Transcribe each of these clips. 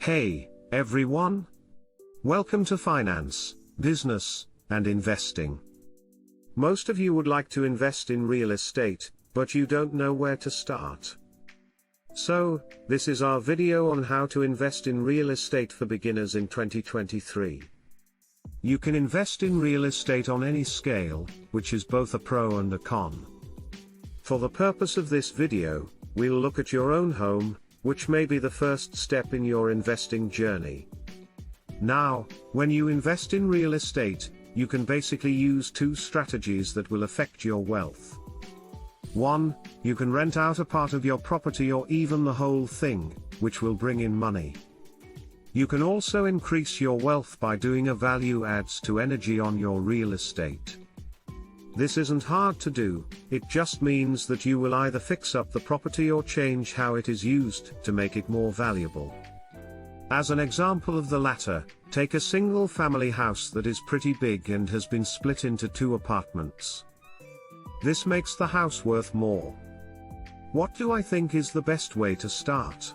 Hey, everyone! Welcome to Finance, Business, and Investing. Most of you would like to invest in real estate, but you don't know where to start. So, this is our video on how to invest in real estate for beginners in 2023. You can invest in real estate on any scale, which is both a pro and a con. For the purpose of this video, we'll look at your own home, which may be the first step in your investing journey. Now, when you invest in real estate, you can basically use two strategies that will affect your wealth. 1. You can rent out a part of your property or even the whole thing, which will bring in money. You can also increase your wealth by doing a value adds to energy on your real estate. This isn't hard to do, it just means that you will either fix up the property or change how it is used to make it more valuable. As an example of the latter, take a single family house that is pretty big and has been split into 2 apartments. This makes the house worth more. What do I think is the best way to start?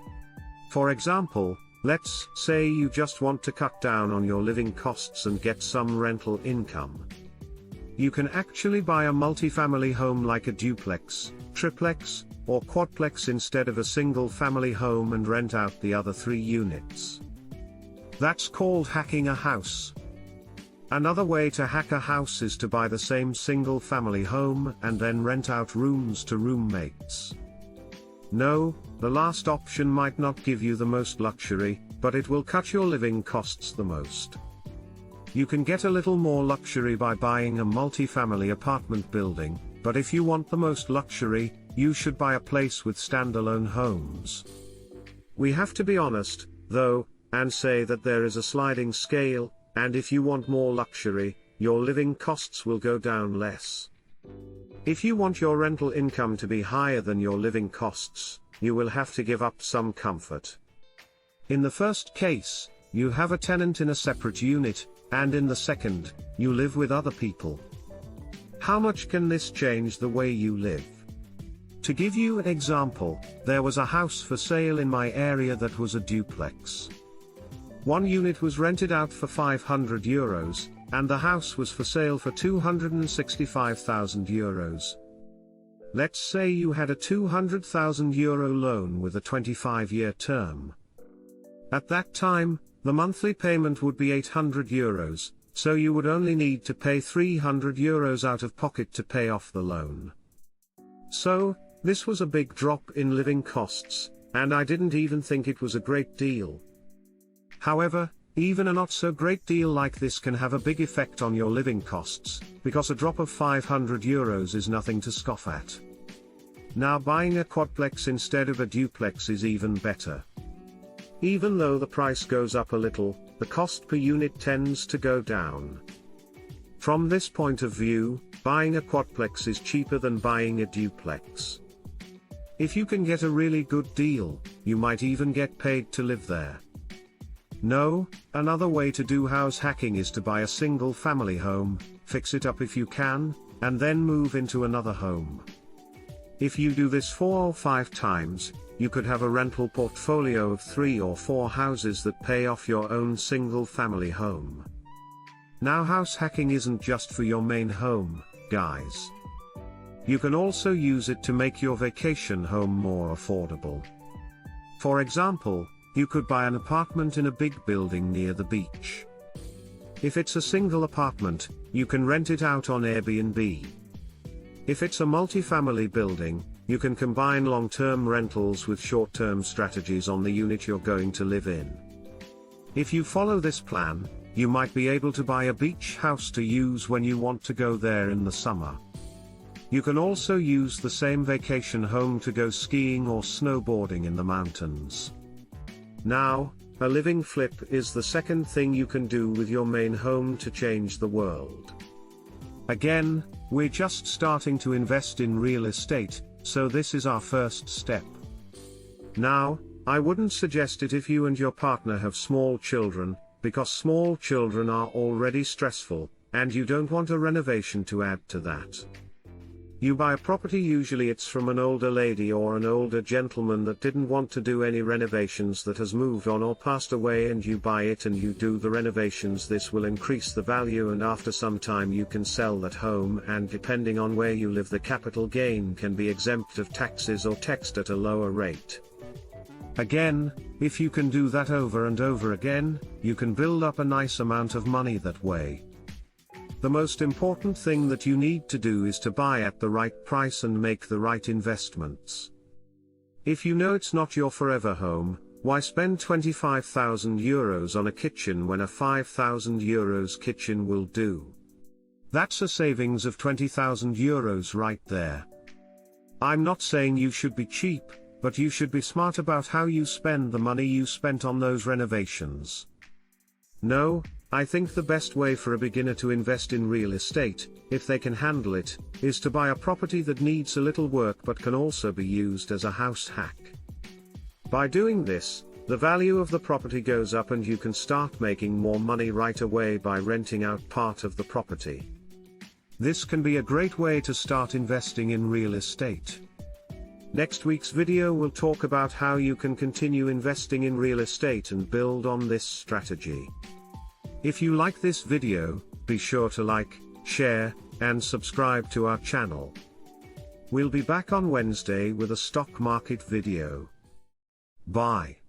For example, let's say you just want to cut down on your living costs and get some rental income. You can actually buy a multi-family home like a duplex, triplex, or quadplex instead of a single family home and rent out the other 3 units. That's called hacking a house. Another way to hack a house is to buy the same single family home and then rent out rooms to roommates. No, the last option might not give you the most luxury, but it will cut your living costs the most. You can get a little more luxury by buying a multi-family apartment building, but if you want the most luxury, you should buy a place with standalone homes. We have to be honest, though, and say that there is a sliding scale, and if you want more luxury, your living costs will go down less. If you want your rental income to be higher than your living costs, you will have to give up some comfort. In the first case, you have a tenant in a separate unit, and in the second, you live with other people. How much can this change the way you live? To give you an example, there was a house for sale in my area that was a duplex. One unit was rented out for €500, and the house was for sale for €265,000. Let's say you had a €200,000 loan with a 25-year term. At that time, the monthly payment would be €800, so you would only need to pay €300 out of pocket to pay off the loan. So, this was a big drop in living costs, and I didn't even think it was a great deal. However, even a not so great deal like this can have a big effect on your living costs, because a drop of €500 is nothing to scoff at. Now buying a quadplex instead of a duplex is even better. Even though the price goes up a little, the cost per unit tends to go down. From this point of view, buying a quadplex is cheaper than buying a duplex. If you can get a really good deal, you might even get paid to live there. No, another way to do house hacking is to buy a single family home, fix it up if you can, and then move into another home. If you do this 4 or 5 times, you could have a rental portfolio of 3 or 4 houses that pay off your own single family home. Now house hacking isn't just for your main home, guys. You can also use it to make your vacation home more affordable. For example, you could buy an apartment in a big building near the beach. If it's a single apartment, you can rent it out on Airbnb. If it's a multi-family building, you can combine long-term rentals with short-term strategies on the unit you're going to live in. If you follow this plan, you might be able to buy a beach house to use when you want to go there in the summer. You can also use the same vacation home to go skiing or snowboarding in the mountains. Now, a living flip is the second thing you can do with your main home to change the world. Again, we're just starting to invest in real estate, so this is our first step. Now, I wouldn't suggest it if you and your partner have small children, because small children are already stressful, and you don't want a renovation to add to that. You buy a property, usually it's from an older lady or an older gentleman that didn't want to do any renovations, that has moved on or passed away, and you buy it and you do the renovations. This will increase the value, and after some time you can sell that home, and depending on where you live, the capital gain can be exempt of taxes or taxed at a lower rate. Again, if you can do that over and over again, you can build up a nice amount of money that way. The most important thing that you need to do is to buy at the right price and make the right investments. If you know it's not your forever home, why spend €25,000 on a kitchen when a €5,000 kitchen will do? That's a savings of €20,000 right there. I'm not saying you should be cheap, but you should be smart about how you spend the money you spent on those renovations. No, I think the best way for a beginner to invest in real estate, if they can handle it, is to buy a property that needs a little work but can also be used as a house hack. By doing this, the value of the property goes up and you can start making more money right away by renting out part of the property. This can be a great way to start investing in real estate. Next week's video will talk about how you can continue investing in real estate and build on this strategy. If you like this video, be sure to like, share, and subscribe to our channel. We'll be back on Wednesday with a stock market video. Bye.